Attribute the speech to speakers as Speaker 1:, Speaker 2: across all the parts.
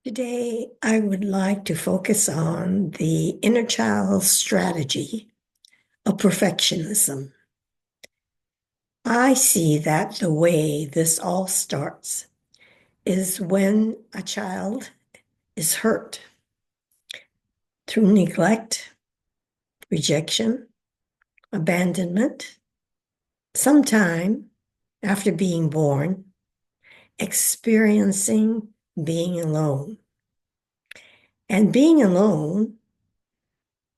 Speaker 1: Today, I would like to focus on the inner child strategy of perfectionism. I see that the way this all starts is when a child is hurt through neglect, rejection, abandonment, sometime after being born, experiencing being alone. And being alone,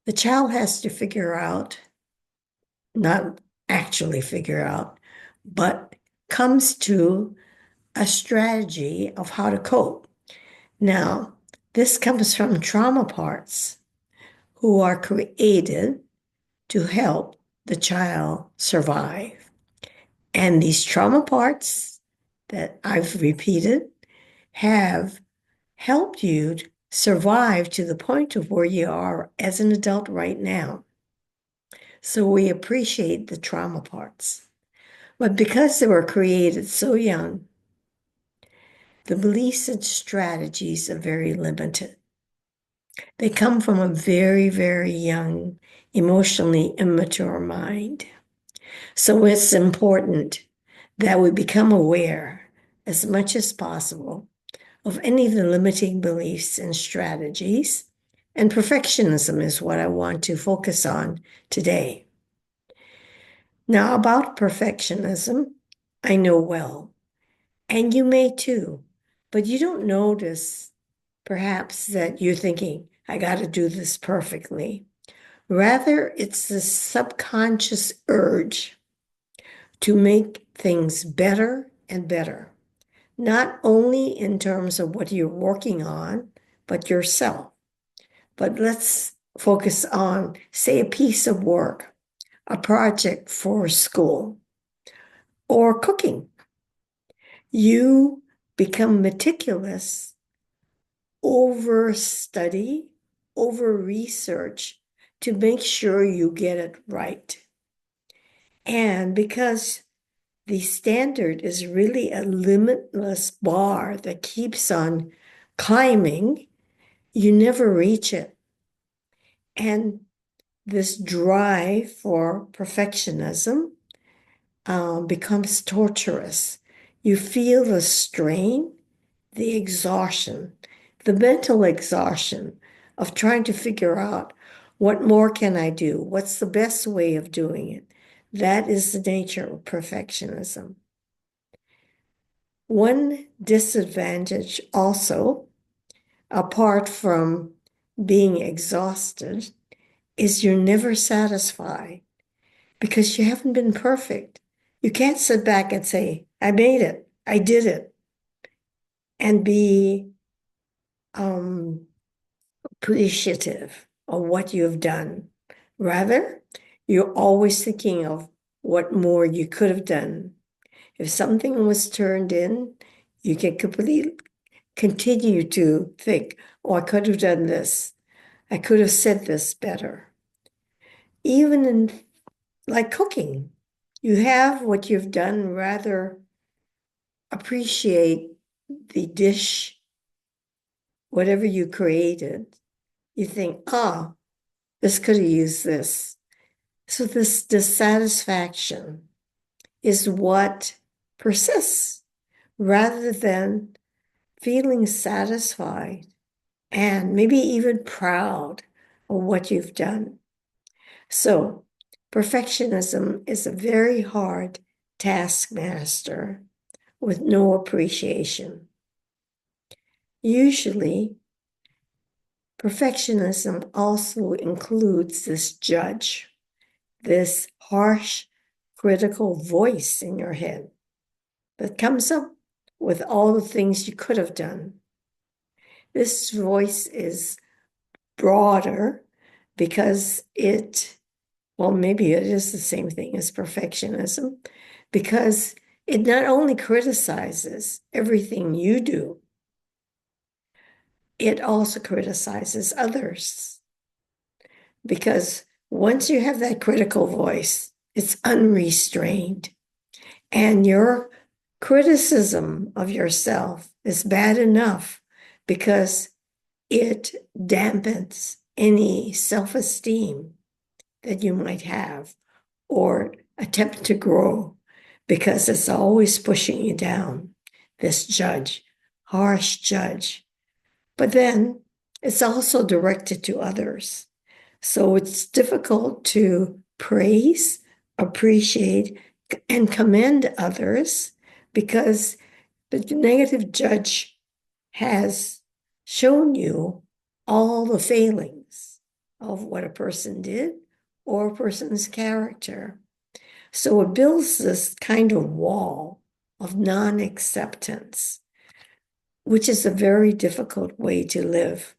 Speaker 1: the child has to figure out, not actually figure out, but comes to a strategy of how to cope. Now, this comes from trauma parts who are created to help the child survive. And these trauma parts that I've repeated have helped you survive to the point of where you are as an adult right now. So we appreciate the trauma parts. But because they were created so young, the beliefs and strategies are very limited. They come from a very, very young, emotionally immature mind. So it's important that we become aware as much as possible of any of the limiting beliefs and strategies. And perfectionism is what I want to focus on today. Now, about perfectionism, I know well. And you may too, but you don't notice perhaps that you're thinking, I got to do this perfectly. Rather, it's the subconscious urge to make things better and better, not only in terms of what you're working on, but yourself. But let's focus on, say, a piece of work, a project for school, or cooking. You become meticulous, over study, over research to make sure you get it right. And because the standard is really a limitless bar that keeps on climbing, you never reach it. And this drive for perfectionism becomes torturous. You feel the strain, the exhaustion, the mental exhaustion of trying to figure out what more can I do? What's the best way of doing it? That is the nature of perfectionism. One disadvantage also, apart from being exhausted, is you're never satisfied because you haven't been perfect. You can't sit back and say, I made it, I did it, and be appreciative of what you've done. Rather, you're always thinking of what more you could have done. If something was turned in, you can continue to think, oh, I could have done this. I could have said this better. Even in like cooking, you have what you've done, rather appreciate the dish, whatever you created. You think, oh, this could have used this. So this dissatisfaction is what persists rather than feeling satisfied and maybe even proud of what you've done. So perfectionism is a very hard taskmaster with no appreciation. Usually, perfectionism also includes this judge, this harsh, critical voice in your head that comes up with all the things you could have done. This voice is broader because well, maybe it is the same thing as perfectionism, because it not only criticizes everything you do, it also criticizes others. Because once you have that critical voice, it's unrestrained. And your criticism of yourself is bad enough because it dampens any self-esteem that you might have or attempt to grow because it's always pushing you down, this judge, harsh judge. But then it's also directed to others. So it's difficult to praise, appreciate, and commend others because the negative judge has shown you all the failings of what a person did or a person's character. So it builds this kind of wall of non-acceptance, which is a very difficult way to live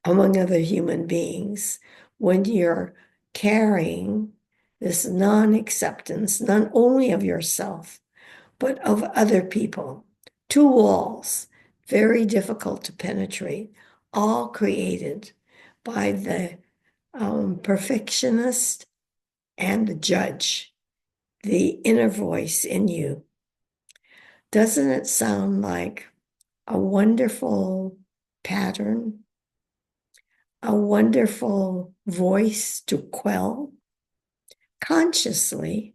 Speaker 1: among other human beings when you're carrying this non-acceptance, not only of yourself, but of other people. Two walls, very difficult to penetrate, all created by the perfectionist and the judge, the inner voice in you. Doesn't it sound like a wonderful pattern, a wonderful voice to quell consciously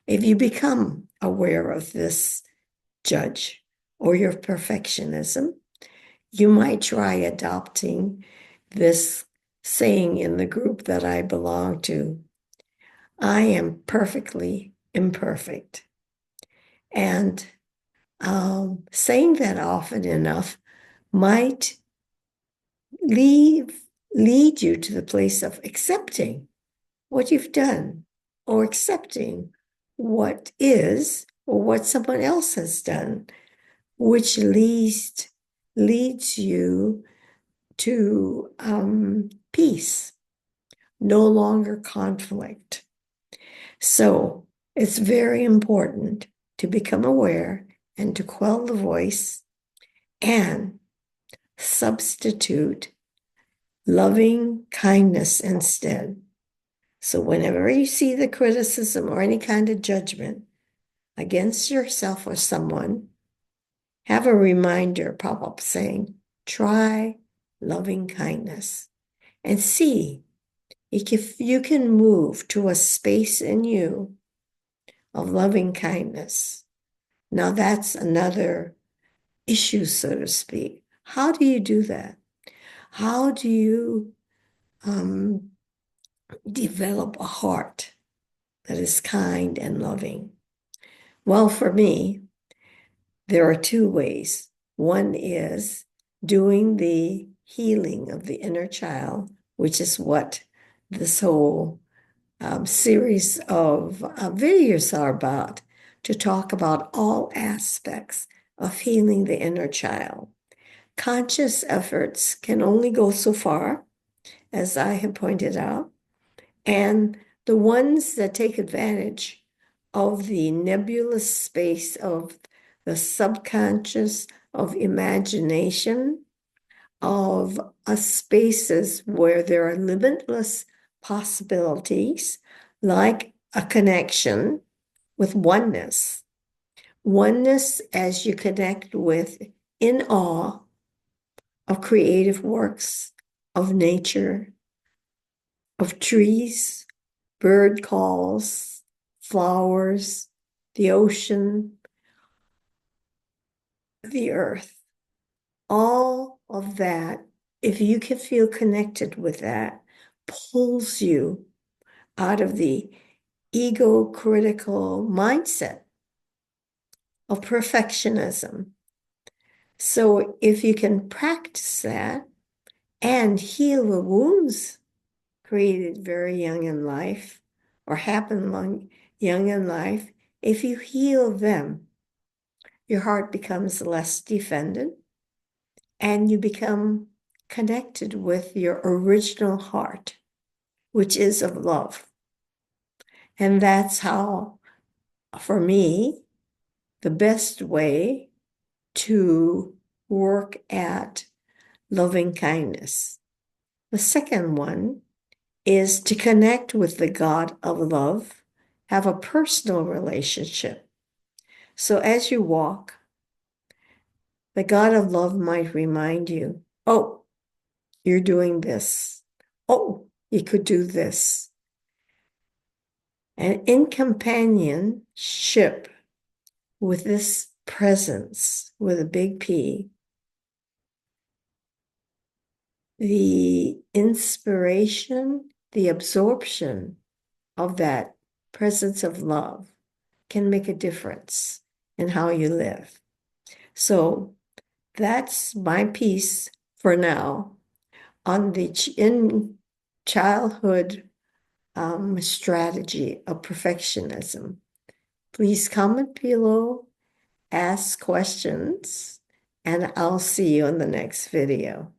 Speaker 1: if you become aware of this judge or your perfectionism? You might try adopting this saying in the group that I belong to: I am perfectly imperfect. And saying that often enough might lead you to the place of accepting what you've done or accepting what is or what someone else has done, which leads you to peace, no longer conflict. So it's very important to become aware and to quell the voice and substitute loving kindness instead. So whenever you see the criticism or any kind of judgment against yourself or someone, have a reminder pop up saying, try loving kindness, and see if you can move to a space in you of loving kindness. Now that's another issue, so to speak. How do you do that? How do you develop a heart that is kind and loving? Well, for me, there are two ways. One is doing the healing of the inner child, which is what this whole series of videos are about, to talk about all aspects of healing the inner child. Conscious efforts can only go so far, as I have pointed out, and the ones that take advantage of the nebulous space of the subconscious, of imagination, of spaces where there are limitless possibilities, like a connection with oneness. Oneness as you connect with, in awe of creative works, of nature, of trees, bird calls, flowers, the ocean, the earth. All of that, if you can feel connected with that, pulls you out of the ego critical mindset of perfectionism. So if you can practice that and heal the wounds created very young in life or happen young in life, if you heal them, your heart becomes less defended and you become connected with your original heart, which is of love. And that's how, for me, the best way to work at loving kindness. The second one is to connect with the God of love, have a personal relationship. So as you walk, the God of love might remind you Oh, you're doing this. Oh, you could do this. And in companionship with this presence with a big P, the inspiration, the absorption of that presence of love can make a difference in how you live. So that's my piece for now on the in childhood strategy of perfectionism. Please comment below, ask questions, and I'll see you in the next video.